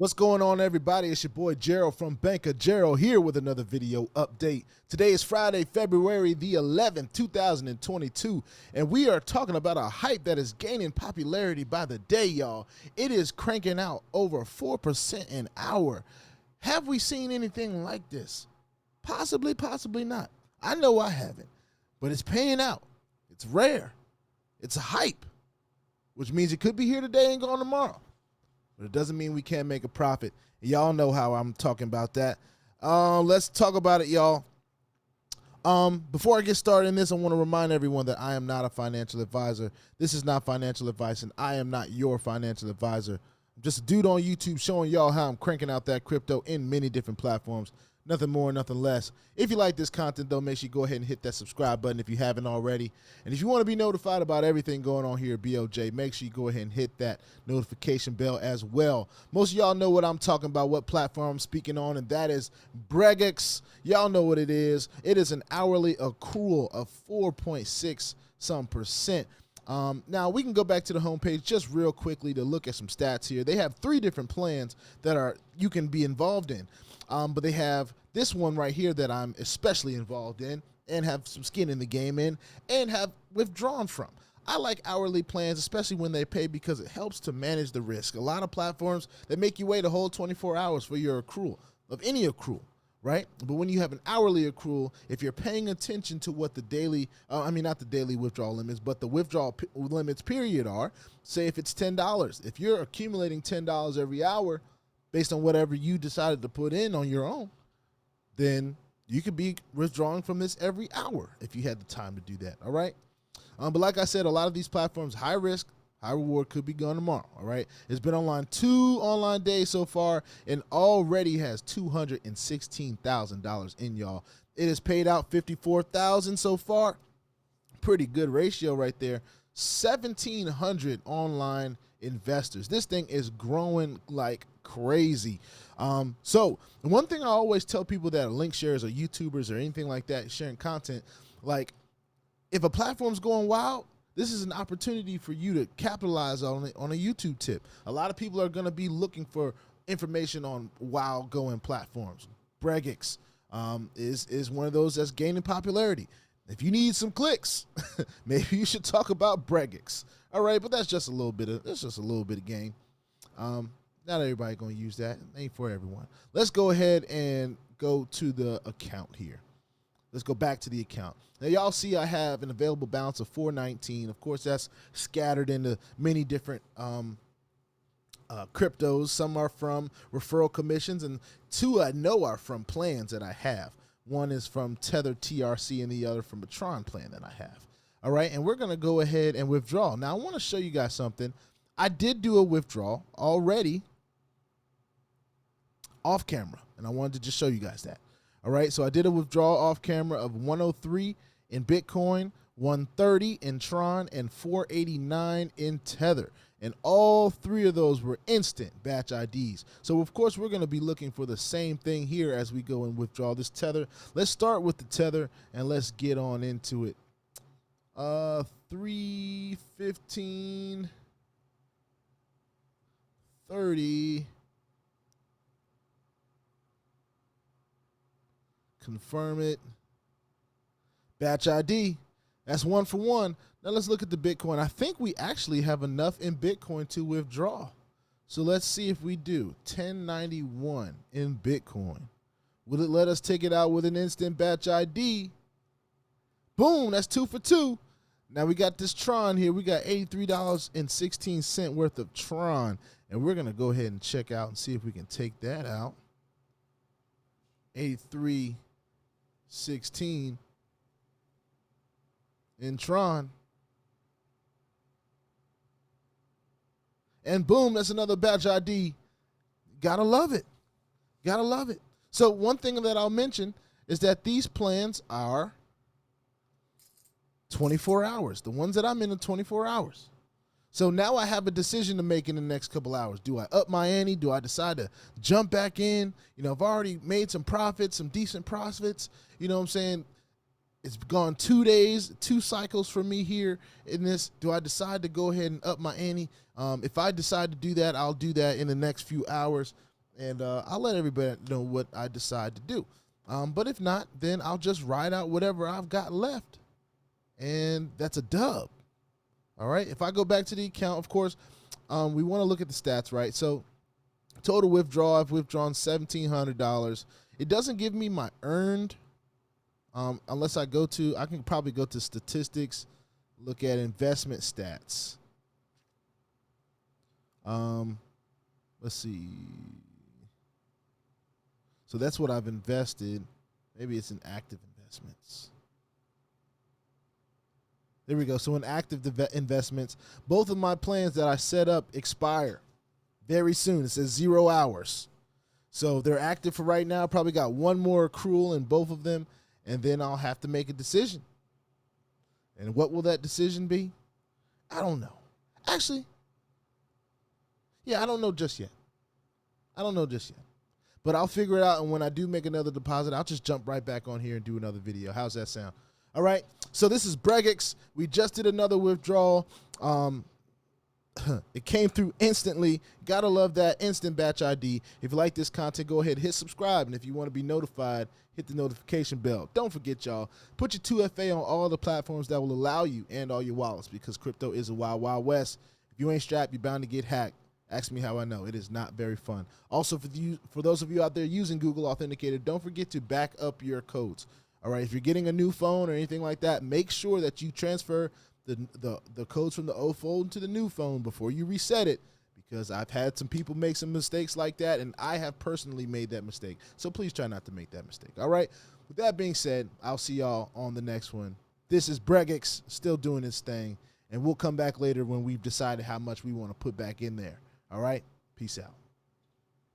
What's going on, everybody? It's your boy Gerald from Banker Gerald here with another video update. Today is Friday, February the 11th, 2022, and we are talking about a hype that is gaining popularity by the day, y'all. It is cranking out over 4% an hour. Have we seen anything like this? Possibly, possibly not. I know I haven't, but it's paying out. It's rare. It's a hype, which means it could be here today and gone tomorrow. But it doesn't mean we can't make a profit. Y'all know how I'm talking about that. Let's talk about it, y'all. Before I get started in this, I want to remind everyone that I am not a financial advisor. This is not financial advice, and I am not your financial advisor. I'm just a dude on YouTube showing y'all how I'm cranking out that crypto in many different platforms. Nothing more, nothing less. If you like this content, though, make sure you go ahead and hit that subscribe button if you haven't already. And if you want to be notified about everything going on here at BOJ, make sure you go ahead and hit that notification bell as well. Most of y'all know what I'm talking about, what platform I'm speaking on, and that is Bregox. Y'all know what it is. It is an hourly accrual of 4.6 some percent. Now, we can go back to the homepage just real quickly to look at some stats here. They have 3 different plans that you can be involved in. But they have this one right here that I'm especially involved in and have some skin in the game in and have withdrawn from. I like hourly plans, especially when they pay, because it helps to manage the risk. A lot of platforms, they make you wait a whole 24 hours for your accrual, of any accrual, right? But when you have an hourly accrual, if you're paying attention to what the daily, not the daily withdrawal limits, but the withdrawal limits period are, say if it's $10, if you're accumulating $10 every hour, based on whatever you decided to put in on your own, then you could be withdrawing from this every hour if you had the time to do that, all right? But like I said, a lot of these platforms, high risk, high reward, could be gone tomorrow, all right? It's been online 2 online days so far and already has $216,000 in, y'all. It has paid out $54,000 so far. Pretty good ratio right there. 1,700 online investors. This thing is growing like crazy. So one thing I always tell people that are link shares or YouTubers or anything like that, sharing content, like if a platform's going wild, this is an opportunity for you to capitalize on it on a YouTube tip. A lot of people are going to be looking for information on wild going platforms. Bregox is one of those that's gaining popularity. If you need some clicks, maybe you should talk about Bregox. All right, but that's just a little bit of game. Not everybody gonna use that. It ain't for everyone. Let's go ahead and go to the account here. Let's go back to the account. Now y'all see I have an available balance of 419. Of course, that's scattered into many different cryptos. Some are from referral commissions, and 2 I know are from plans that I have. One is from Tether TRC and the other from a Tron plan that I have. All right, and we're going to go ahead and withdraw. Now, I want to show you guys something. I did do a withdrawal already off camera, and I wanted to just show you guys that. All right, so I did a withdrawal off camera of 103 in Bitcoin, 130 in Tron, and 489 in Tether. And all 3 of those were instant batch IDs. So, of course, we're going to be looking for the same thing here as we go and withdraw this Tether. Let's start with the Tether, and let's get on into it. 315, 30. Confirm it. Batch ID. That's 1 for 1. Now let's look at the Bitcoin. I think we actually have enough in Bitcoin to withdraw. So let's see if we do. 1091 in Bitcoin. Will it let us take it out with an instant batch ID? Boom, that's 2 for 2. Now we got this Tron here. We got $83.16 worth of Tron. And we're going to go ahead and check out and see if we can take that out. 83.16 in Tron. And boom, that's another batch ID. Gotta love it. Gotta love it. So one thing that I'll mention is that these plans are 24 hours. The ones that I'm in are 24 hours. So now I have a decision to make in the next couple hours. Do I up my ante? Do I decide to jump back in? You know, I've already made some profits, some decent profits. You know what I'm saying? It's gone 2 days, 2 cycles for me here in this. Do I decide to go ahead and up my ante? If I decide to do that, I'll do that in the next few hours. and I'll let everybody know what I decide to do. But if not, then I'll just ride out whatever I've got left, and that's a dub. All right. If I go back to the account, of course, we want to look at the stats, right? So total withdrawal, I've withdrawn $1,700. It doesn't give me my earned, unless I can probably go to statistics, look at investment stats. Let's see. So that's what I've invested. Maybe it's in active investments. There we go. So in active investments, both of my plans that I set up expire very soon. It says 0 hours. So they're active for right now. Probably got one more accrual in both of them, and then I'll have to make a decision. And what will that decision be? I don't know. Actually, yeah, I don't know just yet. But I'll figure it out, and when I do make another deposit, I'll just jump right back on here and do another video. How's that sound? All right, so this is Bregox. We just did another withdrawal. It came through instantly. Gotta love that instant batch ID. If you like this content, go ahead, hit subscribe, and if you want to be notified, hit the notification bell. Don't forget, y'all, put your 2FA on all the platforms that will allow you and all your wallets, because crypto is a wild, wild west. If you ain't strapped, you're bound to get hacked. Ask me how I know. It is not very fun. Also, for those of you out there using Google Authenticator, don't forget to back up your codes. All right, if you're getting a new phone or anything like that, make sure that you transfer the codes from the old phone to the new phone before you reset it, because I've had some people make some mistakes like that, and I have personally made that mistake. So please try not to make that mistake. All right, with that being said, I'll see y'all on the next one. This is Bregox, still doing his thing, and we'll come back later when we've decided how much we want to put back in there. All right, peace out.